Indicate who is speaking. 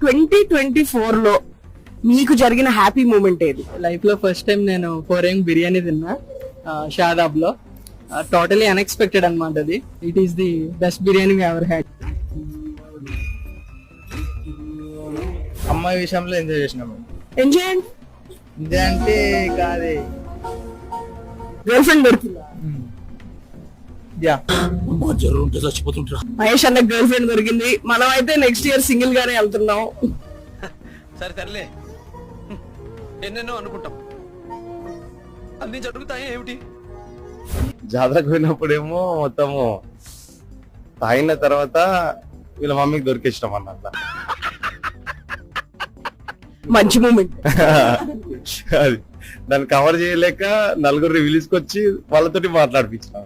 Speaker 1: 2024 లో మీకు జరిగిన హ్యాపీ మూమెంట్ ఏది?
Speaker 2: లైఫ్ లో ఫస్ట్ టైం నేను 4 బిర్యానీ తిన్నా షాదాబ్ లో. టోటలీ అన్ఎక్స్పెక్టెడ్ అనమాట అది. It is the best biryani ever had.
Speaker 3: అమ్మాయి విషయంలో ఎంజాయ్ చేసినాము.
Speaker 1: ఎంజాయ్
Speaker 3: ఎంజాయ్ అంటే కాదే
Speaker 1: గర్ల్ ఫ్రెండ్ దొరికిందా?
Speaker 3: యా
Speaker 1: మహేష్ అన్న గర్ల్ ఫ్రెండ్ దొరికింది. మనం అయితే నెక్స్ట్ ఇయర్ సింగిల్ గానే వెళ్తున్నాం.
Speaker 4: సరే సర్లే, ఎన్నెన్నో అనుకుంటాం, అన్ని జరుగుతాయి ఏమిటి?
Speaker 3: జాతరకు పోయినప్పుడేమో మొత్తము తాగిన తర్వాత వీళ్ళ మమ్మీకి దొరికిష్టం అన్నట్ల.
Speaker 1: మంచి మూమెంట్.
Speaker 3: అది దాన్ని కవర్ చేయలేక నలుగురిని పిలుచుకొచ్చి వాళ్ళతోటి మాట్లాడిపించినాం.